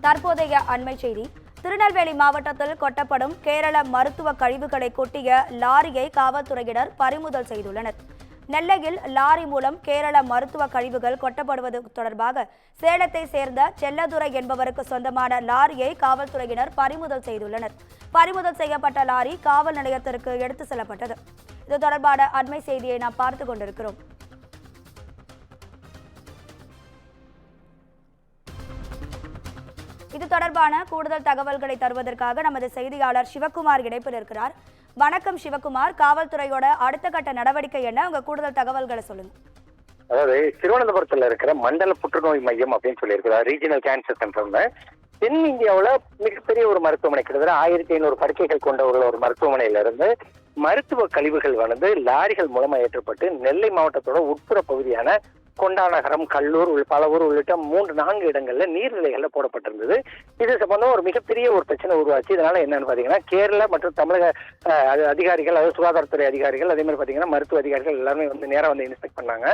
தற்போதைய அண்மை செய்தி. திருநெல்வேலி மாவட்டத்தில் கொட்டப்படும் கேரள மருத்துவ கழிவுகளை கொட்டிய லாரியை காவல்துறையினர் பறிமுதல் செய்துள்ளனர். நெல்லையில் லாரி மூலம் கேரள மருத்துவ கழிவுகள் கொட்டப்படுவது தொடர்பாக சேலத்தை சேர்ந்த செல்லதுரை என்பவருக்கு சொந்தமான லாரியை காவல்துறையினர் பறிமுதல் செய்துள்ளனர். பறிமுதல் செய்யப்பட்ட லாரி காவல் நிலையத்திற்கு எடுத்து செல்லப்பட்டது. இது தொடர்பான அண்மை செய்தியை நாம் பார்த்து கொண்டிருக்கிறோம். இது தொடர்பான கூடுதல் தகவல்களை தருவதற்காக நமது செய்தியாளர் சிவகுமார் இணைப்பில் இருக்கிறார். வணக்கம் சிவகுமார், காவல்துறையோட அடுத்த கட்ட நடவடிக்கை என்ன? உங்க கூடுதல் தகவல்களை சொல்லுங்க. அதாவது திருவனந்தபுரத்துல இருக்கிற மண்டல புற்றுநோய் மையம் அப்படின்னு சொல்லி இருக்கிறார், ரீஜனல் கேன்சர் சென்டர்னு. தென்னிந்தியாவுல மிகப்பெரிய ஒரு மருத்துவமனை, கிட்டத்தட்ட 1500 படுக்கைகள் கொண்ட ஒரு மருத்துவமனையில இருந்து மருத்துவ கழிவுகள் லாரிகள் மூலமா ஏற்றப்பட்டு நெல்லை மாவட்டத்தோட உட்புற பகுதியான கொண்டாநகரம், கல்லூர், பல ஊர் உள்ளிட்ட 3-4 இடங்கள்ல நீர்நிலைகள்ல போடப்பட்டிருந்தது. இது சம்பந்தம் ஒரு மிகப்பெரிய ஒரு பிரச்சனை உருவாச்சு. இதனால என்னன்னு பாத்தீங்கன்னா, கேரள மற்றும் தமிழக அதிகாரிகள், அதாவது சுகாதாரத்துறை அதிகாரிகள், அதே மாதிரி பாத்தீங்கன்னா மருத்துவ அதிகாரிகள் எல்லாருமே நேரம் இன்ஸ்பெக்ட் பண்ணாங்க.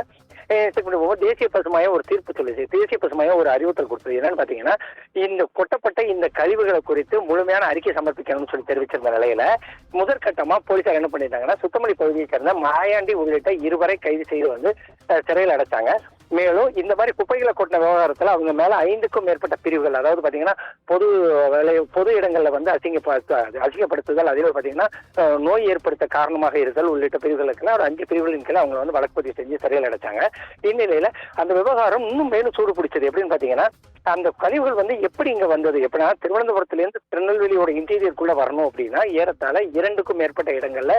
இன்ஸ்பெக்ட் பண்ணும்போது தேசிய பசுமையம் ஒரு தீர்ப்பு சொல்லுச்சு. தேசிய பசுமையம் ஒரு அறிவுறுத்தல் கொடுத்தது. என்னன்னு பாத்தீங்கன்னா, இந்த கொட்டப்பட்ட இந்த கழிவுகளை குறித்து முழுமையான அறிக்கை சமர்ப்பிக்கணும்னு சொல்லி தெரிவிச்சிருந்த நிலையில முதற்கட்டமா போலீசார் என்ன பண்ணிட்டாங்கன்னா, சுத்தமல்லி பகுதியை சேர்ந்த மாயாண்டி உள்ளிட்ட 2 பேரை கைது செய்து சிறையில் அடைச்சாங்க. மேலும் இந்த மாதிரி குப்பைகளை கொட்டின விவகாரத்துல அவங்க மேல 5க்கும் மேற்பட்ட பிரிவுகள், அதாவது பாத்தீங்கன்னா பொது இடங்கள்ல அசிங்கப்படுத்துதல், அதே பாத்தீங்கன்னா நோய் ஏற்படுத்த காரணமாக இருத்தல் உள்ளிட்ட பிரிவுகளுக்கு ஒரு 5 பிரிவுகளின் கீழே அவங்க வழக்கு பதிவு செஞ்சு சிறையில் அடைச்சாங்க. இந்நிலையில அந்த விவகாரம் இன்னும் மேலும் சூடு பிடிச்சது. எப்படின்னு பாத்தீங்கன்னா, அந்த கழிவுகள் எப்படி இங்க வந்தது, எப்படின்னா திருவனந்தபுரத்திலிருந்து திருநெல்வேலியோட இன்டீரியருக்குள்ள வரணும் அப்படின்னா ஏறத்தாழ 2க்கும் மேற்பட்ட இடங்கள்ல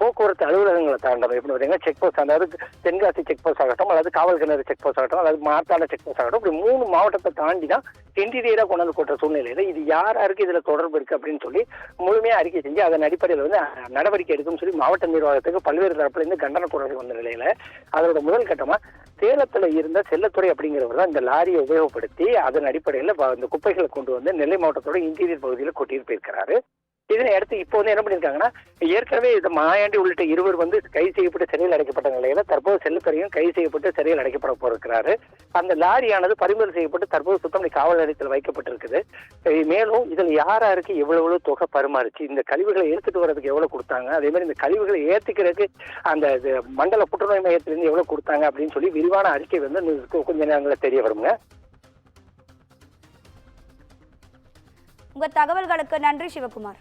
போக்குவரத்து அலுவலகங்களை தாண்டணும். எப்படி பாத்தீங்கன்னா செக் போஸ்ட், அதாவது தென்காசி செக் போஸ்ட் ஆகட்டும், அல்லது காவல் கிணறு செக் போஸ்ட் ஆகட்டும், அல்லது மார்த்தாண்ட செக் போஸ்ட் ஆகட்டும், இப்படி 3 மாவட்டத்தை தாண்டி தான் இன்டீரியரா கொண்டாந்து கொட்ட சூழ்நிலையில இது யாருக்கு இதுல தொடர்பு இருக்கு அப்படின்னு சொல்லி முழுமையா அறிக்கை செஞ்சு அதன் அடிப்படையில் நடவடிக்கை எடுக்கும் சொல்லி மாவட்ட நிர்வாகத்துக்கு பல்வேறு தரப்புல இருந்து கண்டன குரல்கள் வந்த நிலையில அதோட முதல் கட்டமா சேலத்துல இருந்த செல்லத்துறை அப்படிங்கிறவர் தான் இந்த லாரியை உபயோகப்படுத்தி அதன் அடிப்படையில் இந்த குப்பைகளை கொண்டு வந்து நெல்லை மாவட்டத்தோட இன்டீரியர் பகுதியில் கொட்டிட்டு போயிருக்கிறாரு. இதனை அடுத்து இப்போ என்ன பண்ணிருக்காங்கன்னா, ஏற்கனவே இந்த மாயாண்டி உள்ளிட்ட 2 கைது செய்யப்பட்டு சிறையில் அடைக்கப்பட்ட நிலையில தற்போது செல்லத்துறையும் கைது செய்யப்பட்டு சிறையில் அடைக்கப்பட போயிருக்கிறாரு. அந்த லாரியானது பறிமுதல் செய்யப்பட்டு தற்போது சுத்தமல்லி காவல் நிலையத்தில் வைக்கப்பட்டிருக்குது. மேலும் இதில் யாருக்கு எவ்வளவு தொகை பரிமாறிச்சு, இந்த கழிவுகளை எடுத்துட்டு வர்றதுக்கு எவ்வளவு கொடுத்தாங்க, அதே மாதிரி இந்த கழிவுகளை ஏற்றிக்கிறதுக்கு அந்த மண்டல புற்றுநோய் மையத்திலிருந்து எவ்வளவு கொடுத்தாங்க அப்படின்னு சொல்லி விரிவான அறிக்கை கொஞ்ச நேரங்களில் தெரிய வருங்க. உங்க தகவல்களுக்கு நன்றி சிவகுமார்.